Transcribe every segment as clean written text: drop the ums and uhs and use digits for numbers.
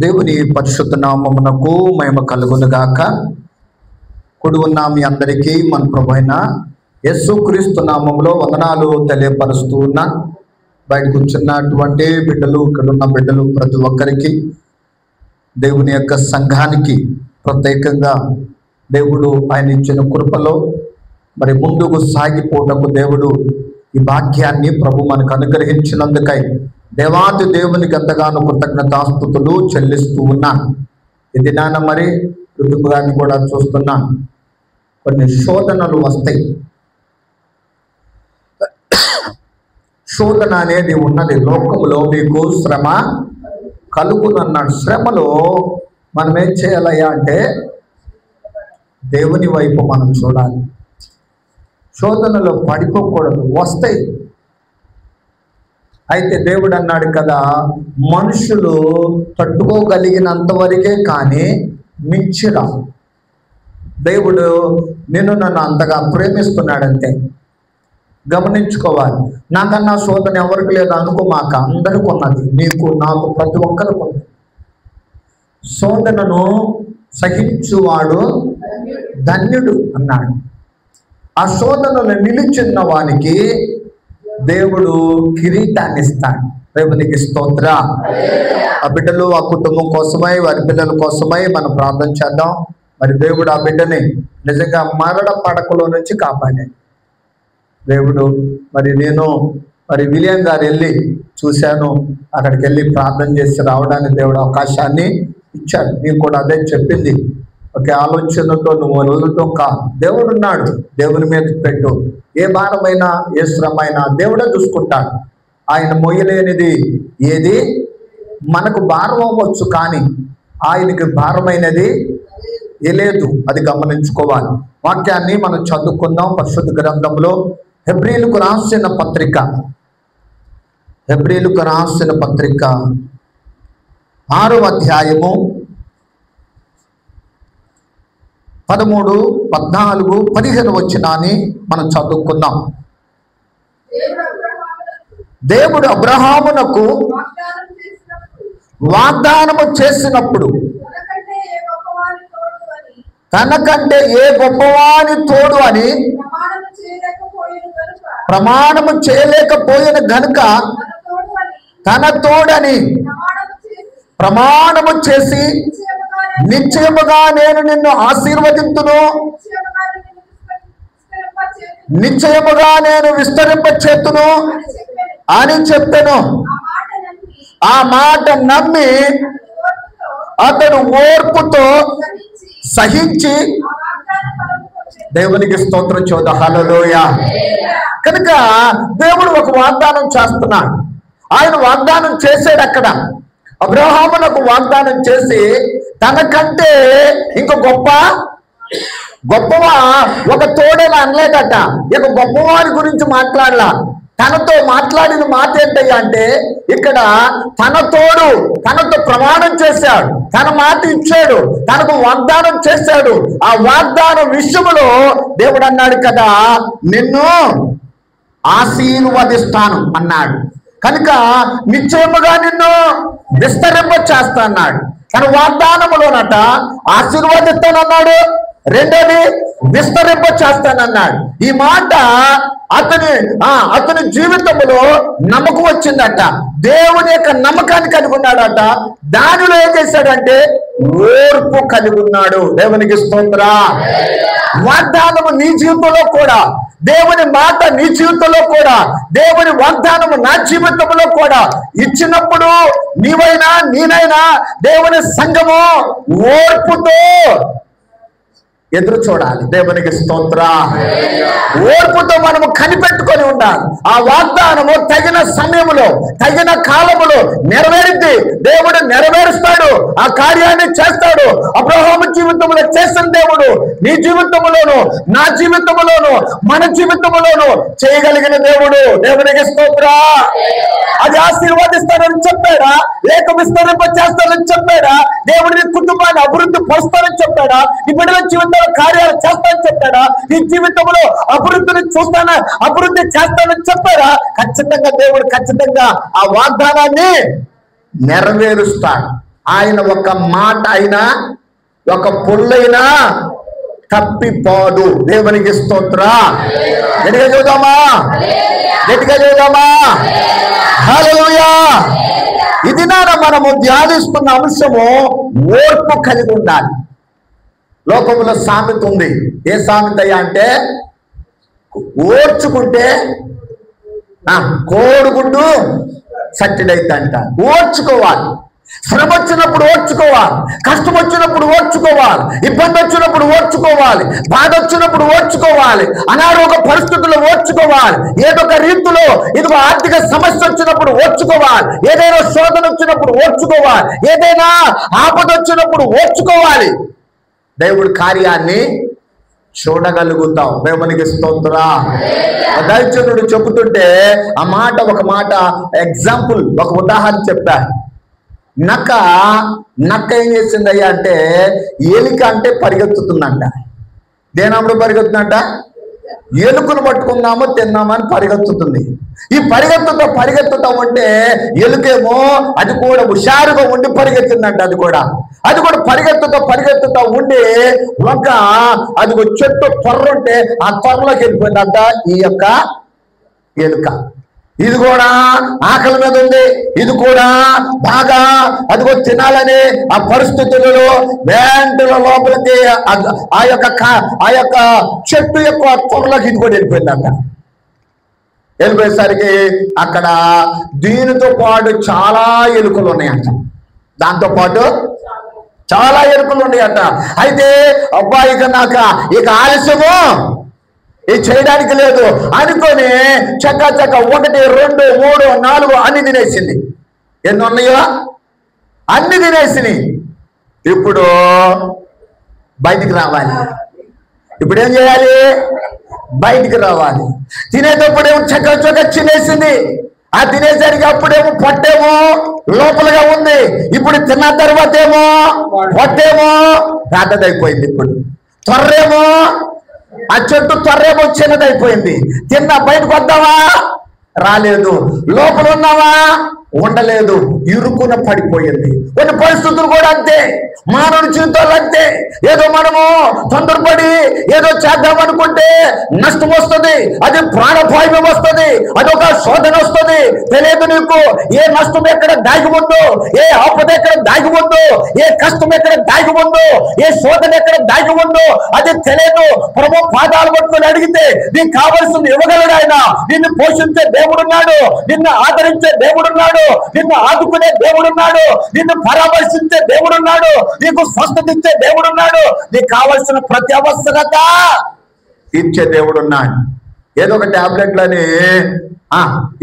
దేవుని పరిశుద్ధ నామమునకు మహిమ కలుగును గాక. కూడి ఉన్న మీ అందరికీ మన ప్రభువైన యేసుక్రీస్తు నామములో వందనాలు తెలియపరుస్తూ ఉన్నా. బయటకు వచ్చినటువంటి బిడ్డలు, ఇక్కడున్న బిడ్డలు ప్రతి ఒక్కరికి, దేవుని యొక్క సంఘానికి ప్రత్యేకంగా దేవుడు ఆయన ఇచ్చిన కృపలో మరి ముందుకు సాగిపోటకు దేవుడు ఈ భాగ్యాన్ని ప్రభు మనకు అనుగ్రహించినందుకై దేవాది దేవునికి ఎంతగానో కృతజ్ఞతాస్తుతులు చెల్లిస్తూ ఉన్నాను. ఇది నాన్న మరి ఋతువు గారిని కూడా చూస్తున్నాను. కొన్ని శోధనలు వస్తాయి. శోధన అనేది ఉన్నది. లోకంలో మీకు శ్రమ కలుగునన్నాడు. శ్రమలో మనం ఏం చేయాలయ్యా అంటే దేవుని వైపు మనం చూడాలి. శోధనలో పడిపోకూడదు, వస్తాయి. అయితే దేవుడు అన్నాడు కదా, మనుషులు తట్టుకోగలిగినంత వరకే కానీ మించిరా. దేవుడు నన్ను అంతగా ప్రేమిస్తున్నాడంతే. గమనించుకోవాలి. నాకన్నా శోధన ఎవరికి లేదు అనుకోమాక, అందరికి ఉన్నది. నీకు, నాకు, ప్రతి ఒక్కరికి ఉంది. శోధనను సహించువాడు ధన్యుడు అన్నాడు. ఆ శోధనలు నిలిచిన వానికి దేవుడు కిరీటాన్ని ఇస్తాడు. దేవునికి స్తోత్ర. ఆ బిడ్డలు, ఆ కుటుంబం కోసమై, వారి పిల్లల కోసమై మనం ప్రార్థన చేద్దాం. మరి దేవుడు ఆ బిడ్డని నిజంగా మరణ పడకలో నుంచి కాపాడాడు. దేవుడు నేను విలియం గారు వెళ్ళి చూశాను. అక్కడికి వెళ్ళి ప్రార్థన చేసి రావడానికి దేవుడు అవకాశాన్ని ఇచ్చాడు. నీకు కూడా అదే చెప్పింది. ఒకే ఆలోచనతో నువ్వు వెళ్ళటం కాదు. దేవుడు ఉన్నాడు, దేవుని మీద పెట్టు. ఏ భారమైనా ఏ శ్రమైనా దేవుడే చూసుకుంటాడు. ఆయన మొయ్యలేనిది ఏది మనకు భారం అవ్వచ్చు, కానీ ఆయనకి భారమైనది ఏ లేదు. అది గమనించుకోవాలి. వాక్యాన్ని మనం చదువుకుందాం. పరిశుద్ధ గ్రంథంలో హెబ్రీయులకు రాసిన పత్రిక 6వ అధ్యాయము 13, 14, 15 వచనాన్ని మనం చదువుకుందాం. దేవుడు అబ్రహామునకు వాగ్దానము చేసినప్పుడు తనకంటే ఏ గొప్పవాని తోడు అని ప్రమాణము చేయలేకపోయిన గనుక తన తోడని ప్రమాణము చేసి నిశ్చయముగా నేను నిన్ను ఆశీర్వదింతును, నిశ్చయముగా నేను విస్తరింపచేతును అని చెప్పెను. ఆ మాట నమ్మి అతడు ఓర్పుతో సహించి దేవునికి స్తోత్రం చూద్ద. హల్లెలూయా. కనుక దేవుడు ఒక వాగ్దానం చేస్తున్నాడు. ఆయన వాగ్దానం చేసాడు. అక్కడ అబ్రహామునకు వాగ్దానం చేసి తనకంటే ఇంక గొప్పవా ఒక తోడేలా అనలేదట. ఇక గొప్పవారి గురించి మాట్లాడలా. తనతో మాట్లాడిన మాట ఏంటయ్యా అంటే, ఇక్కడ తన తోడు, తనతో ప్రమాణం చేశాడు, తన మాట ఇచ్చాడు, తనకు వాగ్దానం చేశాడు. ఆ వాగ్దానం విషయంలో దేవుడు అన్నాడు కదా, నిన్ను ఆశీర్వదిస్తాను అన్నాడు. కనుక నిశ్చయముగా నిన్ను విస్తరింప చేస్తా అన్నాడు. తన వాగ్దానములోనట ఆశీర్వదిస్తానన్నాడు, రెండోది విస్తరింప చేస్తానన్నాడు. ఈ మాట అతని జీవితంలో నమ్మకం వచ్చిందట. దేవుని యొక్క నమ్మకాన్ని కలిగి ఉన్నాడట. దానిలో ఏం చేశాడంటే ఓర్పు కలిగి ఉన్నాడు. దేవునికి స్తోత్ర. వాగ్దానము నీ జీవితంలో కూడా, దేవుని మాట నీ జీవితంలో కూడా, దేవుని వాగ్దానము నా జీవితంలో కూడా ఇచ్చినప్పుడు నీవైనా నేనైనా దేవుని సంఘము ఓర్పుతో ఎదురు చూడాలి. దేవునికి స్తోత్ర. ఓర్పుతో మనము కనిపెట్టుకొని ఉండాలి. ఆ వాగ్దానము తగిన సమయంలో, తగిన కాలములో నెరవేరుద్ది. దేవుడు నెరవేరుస్తాడు, ఆ కార్యాన్ని చేస్తాడు. అబ్రహాము జీవితంలో చేసిన దేవుడు నీ జీవితంలోను, నా జీవితంలోను, మన జీవితంలోను చేయగలిగిన దేవుడు. దేవునికి స్తోత్ర. అది ఆశీర్వదిస్తానని చెప్పాడా, లేక విస్తరింప చేస్తానని చెప్పాడా, దేవుడి కుటుంబాన్ని అభివృద్ధి పరుస్తానని చెప్పాడా, నీ బిడ్డల జీవితంలో కార్యాలు చేస్తానని చెప్పాడా, నీ జీవితంలో అభివృద్ధిని చూస్తానా, అభివృద్ధి చేస్తానని చెప్పాడా, ఖచ్చితంగా దేవుడు ఖచ్చితంగా ఆ వాగ్దానాన్ని నెరవేరుస్తాడు. ఆయన ఒక మాట అయినా ఒక పొల్లైనా తప్పిపోదు. దేవునికి స్తోత్ర. గట్టిగా చూద్దామా, గట్టిగా చూద్దామా. హల్లెలూయా. ఇది నాన్న మనము ధ్యానిస్తున్న అంశము ఓర్పు కలిగి ఉండాలి. లోకములో సామెత ఉంది. ఏ సామెత అంటే ఓర్చుకుంటే కోడిగుడ్డు సట్టిడైతే అంట. ఓర్చుకోవాలి. శ్రమ వచ్చినప్పుడు ఓర్చుకోవాలి, కష్టం వచ్చినప్పుడు ఓర్చుకోవాలి, ఇబ్బంది వచ్చినప్పుడు ఓర్చుకోవాలి, బాధ వచ్చినప్పుడు ఓర్చుకోవాలి, అనారోగ్య పరిస్థితుల్లో ఓర్చుకోవాలి, ఏదో ఒక రీతిలో ఇదిగో ఆర్థిక సమస్య వచ్చినప్పుడు ఓర్చుకోవాలి, ఏదైనా శోధన వచ్చినప్పుడు ఓర్చుకోవాలి, ఏదైనా ఆపద వచ్చినప్పుడు ఓర్చుకోవాలి. దేవుడి కార్యాన్ని చూడగలుగుతాం. దేవునికి స్తోత్రా. దైవజనుడు చెబుతుంటే ఆ మాట ఒక మాట ఎగ్జాంపుల్, ఒక ఉదాహరణ చెప్పారు. నక్క ఏం చేసిందయ్యా అంటే ఎలుక అంటే పరిగెత్తుతుందంట. దేనప్పుడు పరిగెత్తుందంట? ఎలుకను పట్టుకుందామో తిన్నామని పరిగెత్తుతుంది. ఈ పరిగెత్తుతా ఉంటే ఎలుకేమో అది కూడా హుషారుగా ఉండి పరిగెత్తిందంట. అది కూడా పరిగెత్తుతా ఉండి ఒక అది చెట్టు త్వర ఉంటే ఆ త్వరలోకి వెళ్ళిపోయిందంట ఈ యొక్క ఎలుక. ఇది కూడా ఆకలి మీద ఉంది, ఇది కూడా బాగా అదిగో తినాలని ఆ పరిస్థితులలో వెంటనే లోపలికి ఆ యొక్క చెట్టు యొక్క త్వరలోకి ఇది కూడా వెళ్ళిపోయిందంట. వెళ్ళిపోయేసరికి అక్కడ దీనితో పాటు చాలా ఎలుకలు ఉన్నాయంట. దాంతో పాటు చాలా ఎలుకలు ఉన్నాయంట. అయితే అబ్బాయి ఇక ఆలస్యము ఇది చేయడానికి లేదు అనుకొని చక్క 1, 2, 3, 4 అన్ని తినేసింది. ఎన్ని ఉన్నాయో అన్ని తినేసినాయి. ఇప్పుడు బయటికి రావాలి. ఇప్పుడు ఏం చేయాలి? బయటికి రావాలి. తినేటప్పుడేమో చక్క తినేసింది. ఆ తినేసరికి అప్పుడేమో పొట్టేమో లోపలగా ఉంది. ఇప్పుడు తిన్న తర్వాత ఏమో పొట్టేమో పెద్దదైపోయింది. ఇప్పుడు త్వరేమో ఆ చెట్టు త్వరేమో చిన్నదైపోయింది. తిన్న బయటకు వద్దావా? రాలేదు. లోపల ఉన్నావా? ఉండలేదు. ఇరుకున పడిపోయింది. కొన్ని పరిస్థితులు కూడా అంతే, మానవుని జీవితాలు అంతే. ఏదో మనము తొందరపడి ఏదో చేద్దామనుకుంటే నష్టం వస్తుంది, అది ప్రాణాపాయం వస్తుంది, అదొక శోధన వస్తుంది. తెలియదు నీకు ఏ నష్టం ఎక్కడ దాగి ఉందో, ఏ ఆపద ఎక్కడ దాగి ఉందో, ఏ కష్టం ఎక్కడ దాగి ఉందో, ఏ శోధన ఎక్కడ దాగి ఉందో అది తెలియదు. ప్రభు పాదాలు పట్టుకొని అడిగితే నీకు కావలసింది ఇవ్వగలడు ఆయన. నిన్ను పోషించే దేవుడున్నాడు, నిన్ను ఆదరించే దేవుడున్నాడు, నిన్ను ఆదుకునే దేవుడున్నాడు, నిన్ను పరామర్శించే దేవుడున్నాడు, నీకు స్వస్థత ఇచ్చే దేవుడున్నాడు, నీకు కావలసిన ప్రతి అవసరత ఇచ్చే దేవుడున్నాడు. ఏదో ఒక టాబ్లెట్లని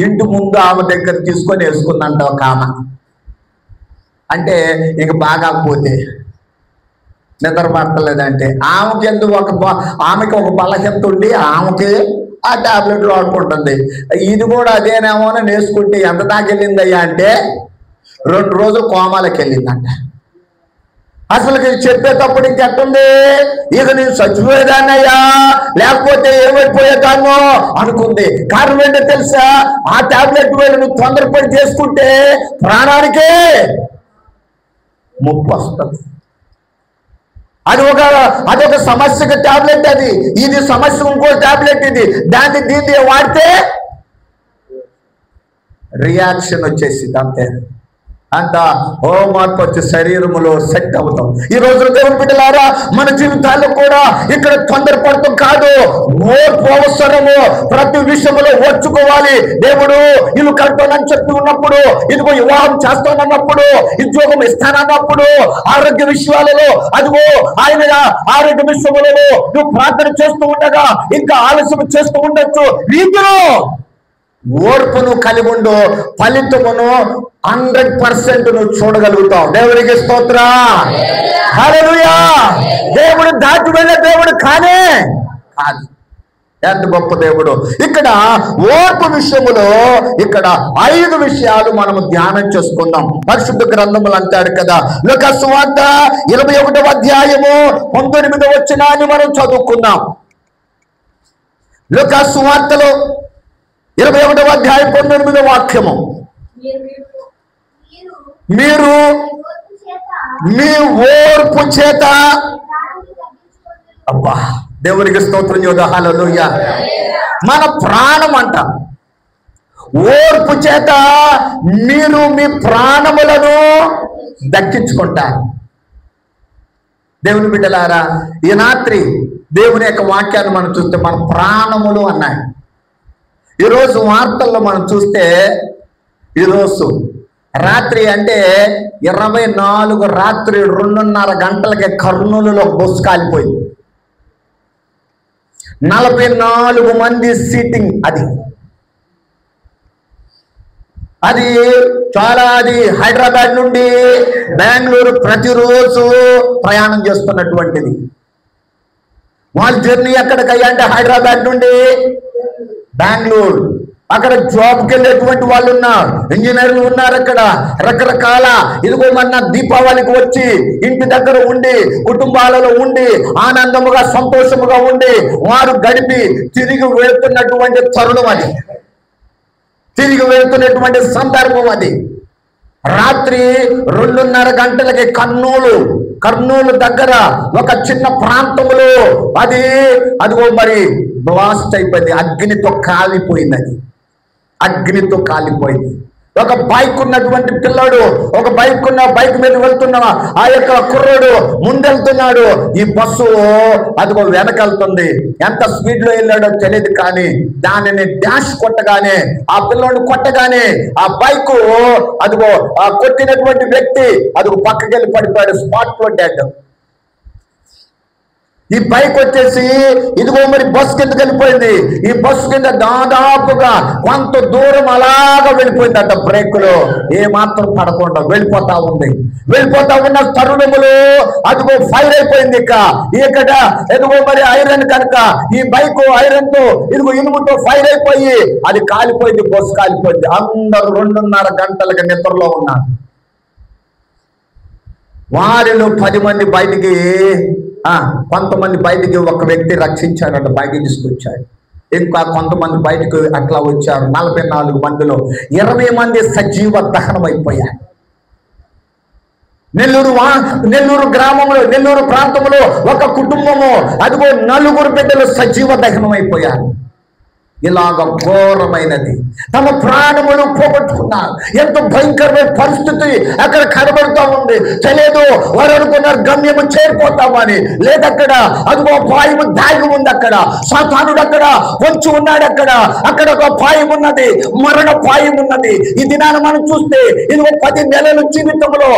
ఇంటి ముందు ఆమె దగ్గర తీసుకొని వేసుకుందంట ఒక ఆమె. అంటే ఇంక బాగాపోతే నిద్ర పడతలేదంటే ఆమెకి ఒక బలహీనత ఉండి ఆమెకి ఆ టాబ్లెట్లు వాడుకుంటుంది. ఇది కూడా అదేనేమో అని వేసుకుంటే ఎంత దాకా వెళ్ళిందయ్యా అంటే 2 రోజులు కోమాలకు వెళ్ళిందంట. అసలు చెప్పేటప్పుడు ఇంకెట్టుంది, ఇక నేను చచ్చిపోయేదాన్నయ్యా లేకపోతే ఏమైపోయేదాన్నో అనుకుంది. కారణం ఏంటో తెలుసా? ఆ టాబ్లెట్ వేళ నువ్వు తొందరపడి చేసుకుంటే ప్రాణానికే ముప్పు వస్తుంది. అదొక సమస్యకు టాబ్లెట్, ఇది సమస్య ఇంకో టాబ్లెట్. దీన్ని వాడితే రియాక్షన్ వచ్చేసింది అంతే. అంత మార్పు వచ్చి శరీరములో సెట్ అవుతాం. ఈ రోజు దేవుని బిడ్డలారా, మన జీవితాల్లో కూడా ఇక్కడ తొందరపడతాం కాదు, ఓర్పు అవసరము. ప్రతి విషయంలో ఓర్చుకోవాలి. దేవుడు ఇల్లు కట్టాలని చెప్పి ఉన్నప్పుడు, ఇదిగో వివాహం చేస్తానన్నప్పుడు, ఉద్యోగం ఇస్తానన్నప్పుడు, ఆరోగ్య విషయాలలో అదిగో ఆయన ఆరోగ్య విషయములలో నువ్వు ప్రార్థన చేస్తూ ఉండగా ఇంకా ఆలస్యం చేస్తూ ఉండొచ్చు. రీతిలో ఓర్పును కలిగి ఉండు, ఫలితమును 100% నువ్వు చూడగలుగుతావు. దేవుడికి స్తోత్ర. హల్లెలూయా. దేవుడు దాటి వెళ్ళే దేవుడు కానే కాదు. ఎంత గొప్ప దేవుడు. ఇక్కడ ఓర్పు విషయములో ఇక్కడ 5 విషయాలు మనము ధ్యానం చేసుకుందాం. పరిశుద్ధ గ్రంథములు అంటాడు కదా, లూకా సువార్త 21వ అధ్యాయము 19వ వచనాన్ని మనం చదువుకుందాం. లూకా సువార్తలో 21వ అధ్యాయం 19వ వాక్యము. మీరు మీ ఓర్పు చేత. అబ్బా, దేవునికి స్తోత్రం యోధ, హల్లెలూయా. మన ప్రాణం అంట, ఓర్పు చేత మీరు మీ ప్రాణములను దక్కించుకుంటారు. దేవుని బిడ్డలారా, ఈ రాత్రి దేవుని యొక్క వాక్యాన్ని మనం చూస్తే మన ప్రాణములు అన్నాయి. ఈరోజు వార్తల్లో మనం చూస్తే ఈరోజు రాత్రి అంటే 24 రాత్రి 2:30 గంటలకి కర్నూలులో బస్సు కాలిపోయింది. 44 మంది సీటింగ్. అది చాలా హైదరాబాద్ నుండి బెంగళూరు ప్రతిరోజు ప్రయాణం చేస్తున్నటువంటిది. వాళ్ళ జర్నీ ఎక్కడికయ్యా అంటే హైదరాబాద్ నుండి బెంగళూరు. అక్కడ జాబ్కి వెళ్ళేటువంటి వాళ్ళు ఉన్నారు, ఇంజనీర్లు ఉన్నారు. అక్కడ రకరకాల ఇదిగోమన్న దీపావళికి వచ్చి ఇంటి దగ్గర ఉండి కుటుంబాలలో ఉండి ఆనందముగా సంతోషముగా ఉండి వారు గడిపి తిరిగి వెళ్తున్నటువంటి తరుణం అది, తిరిగి వెళ్తున్నటువంటి సందర్భం అది. రాత్రి 2:30 గంటలకి కర్నూలు దగ్గర ఒక చిన్న ప్రాంతంలో అదిగో మరి బ్లాస్ట్ అయిపోయింది, అగ్నితో కాలిపోయింది. అగ్నితో కాలిపోయింది. ఒక బైక్ ఉన్నటువంటి పిల్లాడు, ఒక బైక్ మీద వెళ్తున్న ఆ యొక్క కుర్రోడు ముందెళ్తున్నాడు. ఈ బస్సు అదిగో వెనకెళ్తుంది. ఎంత స్పీడ్ లో వెళ్ళాడో తెలియదు, కానీ దానిని డాష్ కొట్టగానే, ఆ పిల్లోడు కొట్టగానే ఆ బైకు అదిగో ఆ కొట్టినటువంటి వ్యక్తి అదిగో పక్కకి వెళ్ళి పడిపోయాడు, స్పాట్ లో డెడ్. ఈ బైక్ వచ్చేసి ఇదిగో మరి బస్సు కిందకి వెళ్ళిపోయింది. ఈ బస్సు కింద దాదాపుగా కొంత దూరం అలాగా వెళ్ళిపోయిందట. బ్రేకులు ఏమాత్రం పడకుండా వెళ్ళిపోతా ఉన్న తరుణములు అదిగో ఫైర్ అయిపోయింది. ఇక్కడ ఎదుగో మరి ఐరన్ కనుక ఈ బైక్ ఐరన్ తో ఇదిగో ఇనుముతో ఫైర్ అయిపోయి అది కాలిపోయింది, బస్సు కాలిపోయింది. అందరూ 2:30 గంటలకి నిద్రలో ఉన్నారు. వారిలో 10 మంది బయటికి, కొంతమంది బయటికి ఒక వ్యక్తి రక్షించాడంట, బయటికి తీసుకొచ్చాడు. ఇంకా కొంతమంది బయటకు అట్లా వచ్చారు. 44 మందిలో 20 మంది సజీవ దహనం అయిపోయారు. నెల్లూరు గ్రామంలో, నెల్లూరు ప్రాంతంలో ఒక కుటుంబము అదిగో 4 బిడ్డలు సజీవ దహనం అయిపోయారు. ఇలాగ ఘోరమైనది, తమ ప్రాణములు పోగొట్టుకున్నారు. ఎంతో భయంకరమైన పరిస్థితి అక్కడ కనబడుతూ ఉంది. తెలియదు, వారు అనుకున్నారు గమ్యము చేరిపోతామని. లేదక్కడ అదిగో పాయము దాగి ఉంది. అక్కడ సాతానుడు అక్కడ పొంచి ఉన్నాడు. అక్కడ ఒక పాయం ఉన్నది, మరణ పాయం ఉన్నది. ఈ దినాన మనం చూస్తే ఇదిగో 10 నెలల జీవితంలో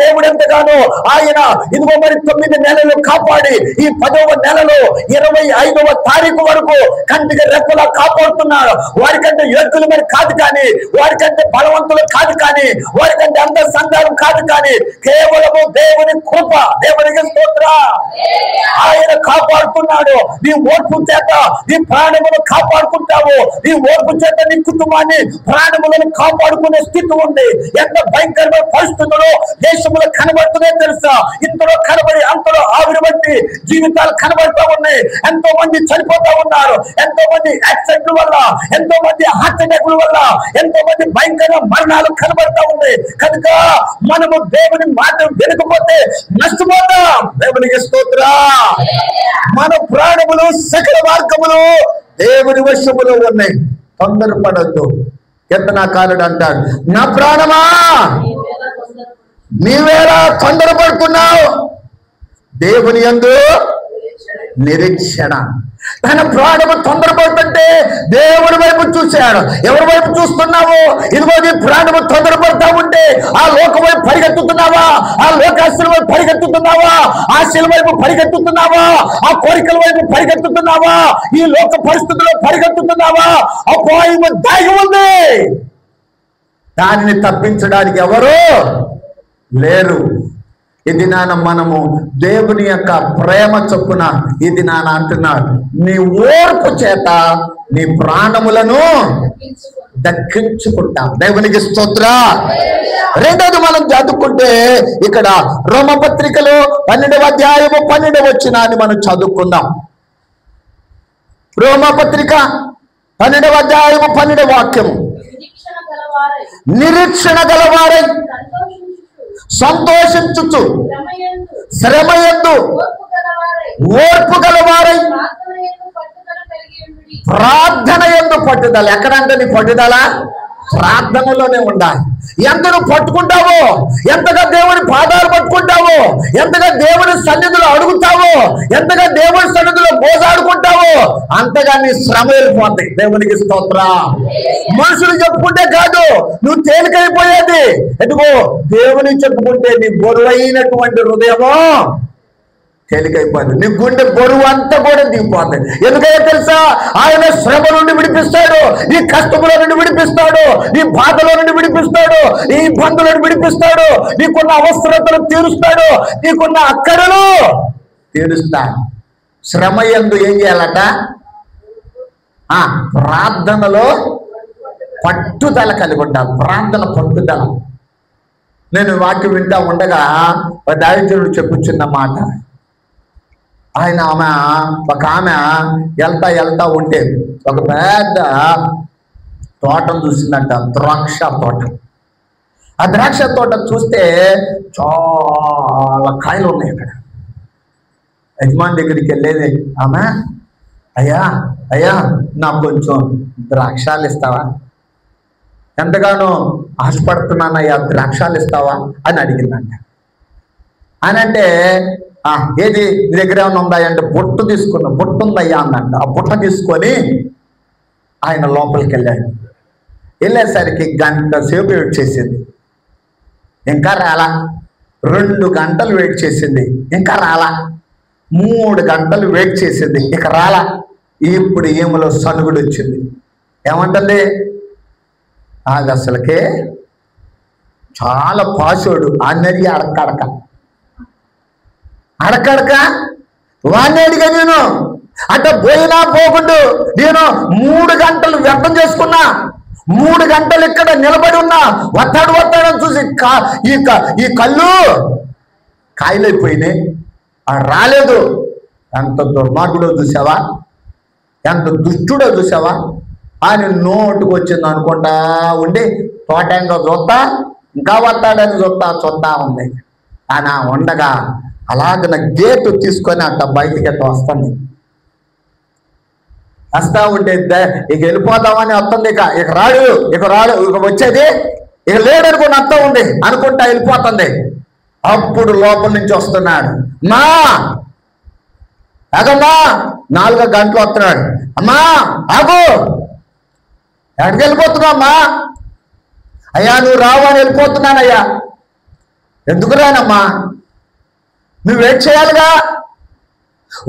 దేవుడు ఎంతగానో ఆయన ఇదిగో మరి 9 నెలలు కాపాడి ఈ 10వ నెలలో 25వ తారీఖు వరకు కంటికి రెప్పలా కాపాడుతున్నాడు. వారికంటే యోగ్యులు మరి కాదు, కానీ వారికంటే బలవంతులు కాదు, కానీ వారికంటే అంత సంఘాలు కాదు, కానీ కేవలము దేవుని కృప. దేవునికి స్తోత్రం. ఆయన కాపాడుతున్నాడు. నీ ఓర్పు చేత నీ ప్రాణములను కాపాడుకుంటావు. నీ ఓర్పు చేత నీ కుటుంబాన్ని ప్రాణములను కాపాడుకునే స్థితి ఉంది. ఎంత భయంకరమైన పరిస్థితులు దేశంలో కనబడుతున్నాయి తెలుసా? ఇంతలో కనబడి అంతలో ఆవిరి బట్టి జీవితాలు కనబడుతూ ఉన్నాయి. ఎంతో మంది చనిపోతా ఉన్నారు. ఎంతో మంది యాక్సిడెంట్ల వల్ల, ఎంతో మంది హార్ట్ అటాక్ల వల్ల, ఎంతో మంది భయంకర మరణాలు కనబడతా ఉన్నాయి. కనుక మనము దేవుని మాట వినకపోతే నష్టపోతాం. దేవునికి స్తోత్రం. మన ప్రాణములు సకల మార్గములు దేవుని వశములో ఉన్నాయి. తొందరపడద్దు. కీర్తనాకారుడు అంటాడు, నా ప్రాణమా నీవేలా తొందరపడుతున్నావు? దేవుని యందు నిరీక్షణ. తన ప్రాణము తొందరపడుతుంటే దేవుడి వైపు చూశాడు. ఎవరి వైపు చూస్తున్నావు? ఇదిగో నీ ప్రాణము తొందరపడతా ఉంటే ఆ లోకం వైపు పరిగెత్తుతున్నావా? ఆ లోకాశల వైపు పరిగెత్తుతున్నావా? ఆశల వైపు పరిగెత్తుతున్నావా? ఆ కోరికల వైపు పరిగెత్తుతున్నావా? ఈ లోక పరిస్థితుల్లో పరిగెత్తుతున్నావా? అపాయము దాగి ఉంది. దానిని తప్పించడానికి ఎవరు లేరు. ఇది నాన్న మనము దేవుని యొక్క ప్రేమ చొప్పున ఇది నాన్న అంటున్నాడు, నీ ఓర్పు చేత నీ ప్రాణములను దక్కించుకుంటాం. దేవునికి స్తోత్రం. రెండోది మనం చదువుకుంటే ఇక్కడ రోమపత్రికలో 12వ అధ్యాయము 12వ వచనాన్ని మనం చదువుకుందాం. రోమపత్రిక 12వ అధ్యాయము 12వ వాక్యము. నిరీక్షణ గలవారై సంతోషించుచు శ్రమయందు ఓర్పు గలవారై ప్రార్థన యందు పట్టుదల. ఎక్కడంటే నీ పట్టుదల ప్రార్థనలోనే ఉండాలి. ఎంత నువ్వు పట్టుకుంటావో, ఎంతగా దేవుని పాదాలు పట్టుకుంటావో, ఎంతగా దేవుని సన్నిధిలో అడుగుతావో, ఎంతగా దేవుని సన్నిధిలో మోసాడుకుంటావో అంతగా నీ శ్రమ వెళ్ళిపోతాయి. దేవునికి స్తోత్రం. మనుషులు చెప్పుకుంటే కాదు నువ్వు తేలికైపోయేది. ఎందుకో దేవుని చెప్పుకుంటే నీ బరువైనటువంటి హృదయమో తేలికైపోయింది. నీ గుండె బరువు అంతా కూడా దిగిపోతుంది. ఎందుకంటే తెలుసా, ఆయన శ్రమ నుండి విడిపిస్తాడు, నీ కష్టముల నుండి విడిపిస్తాడు, నీ బాధల నుండి విడిపిస్తాడు, నీ ఇబ్బందుల నుండి విడిపిస్తాడు, నీకున్న అవసరతలు తీరుస్తాడు, నీకున్న అక్కడలు తీరుస్తాడు. శ్రమ యందు ఏం చేయాలట? ప్రార్థనలో పట్టుదల కలిగి ఉండాలి. ప్రార్థన పట్టుదల. నేను వాక్యం వింటా ఉండగా దైవజనుడు చెప్పుచున్న మాట, ఒక ఆమె వెళ్తా ఉంటే ఒక పెద్ద తోటను చూసిందంట, ద్రాక్ష తోట. ఆ ద్రాక్ష తోట చూస్తే చాలా కాయలు ఉన్నాయి అక్కడ. యజమాని దగ్గరికి వెళ్ళేది ఆమె, అయ్యా నాకు కొంచెం ద్రాక్షాలు ఇస్తావా? ఎంతగానో ఆశపడుతున్నానయ్యా, ద్రాక్షాలు ఇస్తావా అని అడిగిందంట. అని అంటే ఏది నీ దగ్గర ఏమైనా ఉందా అంటే బుట్ట తీసుకున్నా. బుట్ట ఉందయ్యా అన్నట్టు. ఆ బుట్ట తీసుకొని ఆయన లోపలికి వెళ్ళాడు. వెళ్ళేసరికి గంట సేపు వెయిట్ చేసింది, ఇంకా రాలా. 2 గంటలు వెయిట్ చేసింది, ఇంకా రాలా. 3 గంటలు వెయిట్ చేసింది, ఇక రాలా. ఇప్పుడు ఏములో సనుగుడు వచ్చింది. ఏమంటుంది? అసలుకే చాలా పాసోడు అన్నది అడకడక వాడిని అడిగా. నేను అట్ట పోయినా పోకుండా నేను 3 గంటలు వ్యర్థం చేసుకున్నా. 3 గంటలు ఇక్కడ నిలబడి ఉన్నా. వత్తాడని చూసి ఈ కళ్ళు కాయలైపోయినాయి, రాలేదు. ఎంత దుర్మార్గుడో చూసావా, ఎంత దుష్టుడో చూసావా అని నోటుకు వచ్చింది అనుకుంటా ఉండి తోటంగా చూస్తా, ఇంకా వస్తాడని చూస్తా ఉంది. అని ఉండగా అలాగ గేటు తీసుకొని అట్ట బయటికి అట్ట వస్తా ఉంటే ఇక వెళ్ళిపోదామని వస్తుంది. ఇక రాడు ఇక వచ్చేది ఇక లేడనుకుని అత్త ఉంది అనుకుంటా వెళ్ళిపోతుంది. అప్పుడు లోపల నుంచి వస్తున్నాడు. ఆగమ్మా, 4 గంటలు వస్తున్నాడు. అమ్మా ఆగు, ఎక్కడికి వెళ్ళిపోతున్నామ్మా? అయ్యా నువ్వు రావు అని వెళ్ళిపోతున్నానయ్యా. ఎందుకు రానమ్మా? నువ్వు వెయిట్ చేయాలిగా,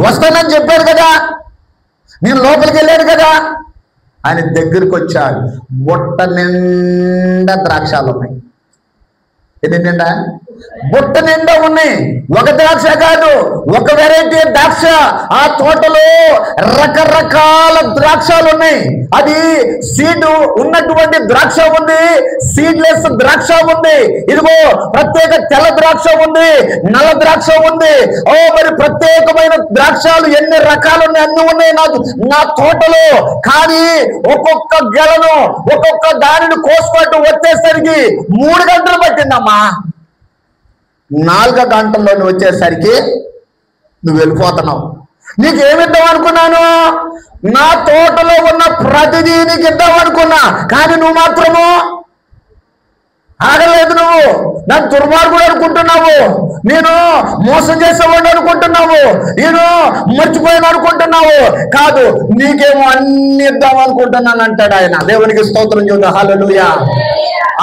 వస్తానని చెప్పాడు కదా, నేను లోపలికి వెళ్ళాను కదా. ఆయన దగ్గరికి వచ్చాడు. బుట్ట నిండా ద్రాక్షాలు ఉన్నాయి. ఎన్ని నిండా? బుట్ట నిండా ఉన్నాయి. ఒక ద్రాక్ష కాదు, ఒక వెరైటీ ద్రాక్ష. ఆ తోటలో రకరకాల ద్రాక్షాలు ఉన్నాయి. అది సీడ్ ఉన్నటువంటి ద్రాక్ష ఉంది, సీడ్లెస్ ద్రాక్ష ఉంది, ఇదిగో ప్రత్యేక తెల్ల ద్రాక్ష ఉంది, నల్ల ద్రాక్ష ఉంది. మరి ప్రత్యేకమైన ద్రాక్షాలు ఎన్ని రకాలు ఉన్నాయి, అన్ని ఉన్నాయి నా తోటలో. కానీ ఒక్కొక్క గెలను ఒక్కొక్క దానిని కోసుకుంటూ వచ్చేసరికి 3 గంటలు పట్టిందమ్మా. 4 గంటల్లో నువ్వు వచ్చేసరికి నువ్వు వెళ్ళిపోతున్నావు. నీకేమిద్దాం అనుకున్నాను? నా తోటలో ఉన్న ప్రతిదీ నీకు ఇద్దాం అనుకున్నా, కానీ నువ్వు మాత్రము ఆగలేదు. నువ్వు నన్ను దుర్మార్గుడు అనుకుంటున్నావు, నేను మోసం చేసేవాడు అనుకుంటున్నావు, నేను మర్చిపోయాను అనుకుంటున్నావు. కాదు, నీకేమో అన్ని ఇద్దాం అనుకుంటున్నాను అంటాడు ఆయన. దేవునికి స్తోత్రం చెబుతా. హల్లెలూయా.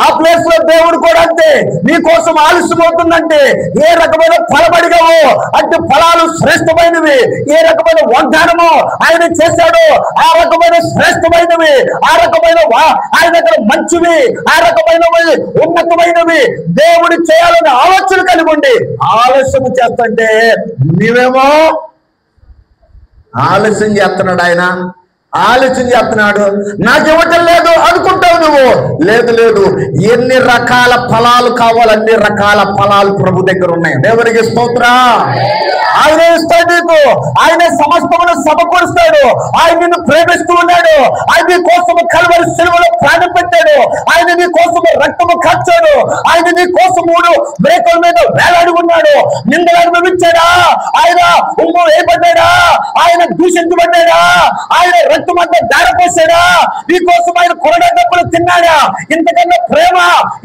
ఆ ప్లేస్ లో దేవుడు కూడా అంతే, నీ కోసం ఆలస్యమవుతుందంటే ఏ రకమైన ఫలబడిగావో అంటే ఫలాలు శ్రేష్టమైనవి, ఏ రకమైన వాగ్దానమో ఆయన చేశాడో ఆ రకమైన శ్రేష్టమైనవి, ఆ రకమైన ఆయన దగ్గర మంచివి, ఆ రకమైనవి ఉన్నతమైనవి దేవుడు చేయాలని ఆలోచన కలిగి ఉండి ఆలస్యం చేస్తుంటే నీవేమో ఆలస్యం చేస్తున్నాడు ఆయన. ఆలోచన చేస్తున్నాడు. నాకు ఇవ్వటం లేదు అనుకుంటావు నువ్వు. లేదు లేదు, ఎన్ని రకాల ఫలాలు కావాలి అన్ని రకాల ఫలాలు ప్రభు దగ్గర ఉన్నాయి. దేవునికి స్తోత్రం. ఆయన ఇస్తాడు నీకు, ఆయన సమస్తమును సమకూరుస్తాడు. ఆయన నిన్ను ప్రేమిస్తూ ఉన్నాడు. ఆయన నీ కోసము కల్వరి సిలువలో ప్రాణం పెట్టాడు. ఆయన నీ కోసము రక్తము ఖర్చాడు. ఆయన నీ కోసం 3 మేకల మీద వేలాడి ఉన్నాడు. నిందలు అనుభవించాడా, ఆయన ఉమ్ము వేయబడ్డాడా, ఆయన దూషించబడ్డాడా, ఆయన రక్తమంతా ధారపోసాడా, నీ కోసం ఆయన కొరడా డబ్బులు తిన్నాడా. ఇంతకన్నా ప్రేమ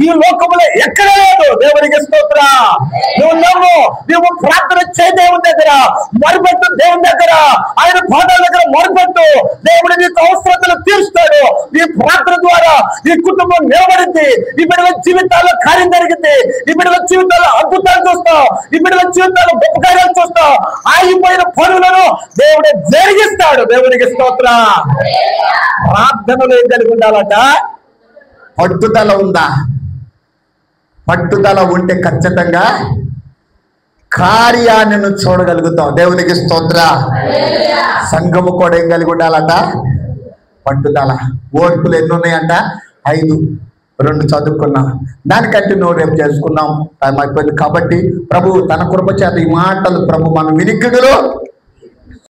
ఈ లోకంలో ఎక్కడ లేదు. దేవునికి స్తోత్రం. నువ్వు ప్రార్థన చేయ దేవుని దగ్గర, మొరపెట్టు దేవుని దగ్గర, ఆయన పాదాల దగ్గర మొరపెట్టు. దేవుడు నీకు అవసరతలు తీరుస్తాడు. నీ ప్రార్థన ద్వారా నీ కుటుంబం నిలబడింది. నీ బిడ్డల జీవితాల్లో కార్యం జరిగింది. నీ బిడ్డల జీవితాల్లో అద్భుతాలు చూస్తావు. నీ బిడ్డల జీవితాల్లో గొప్ప కార్యాలు చూస్తావు. ఆగిపోయిన పనులను దేవుడు జరిగిస్తాడు. దేవునికి స్తోత్రం. ప్రార్థనలో ఏం కలిగి ఉండాలట? పట్టుదల ఉందా? పట్టుదల ఉంటే ఖచ్చితంగా కార్యాన్ని నువ్వు చూడగలుగుతావు. దేవునికి స్తోత్రం. సంఘము కూడా ఏం కలిగి ఉండాలట? పట్టుదల. ఓర్పులు ఎన్ని ఉన్నాయంట? 5. 2 చదువుకున్నాం. దానికంటే నువ్వు రేపు చేసుకున్నాం టైం అయిపోయింది కాబట్టి ప్రభు తన కృప చేత ఈ మాటలు ప్రభు మన వినికిడిలో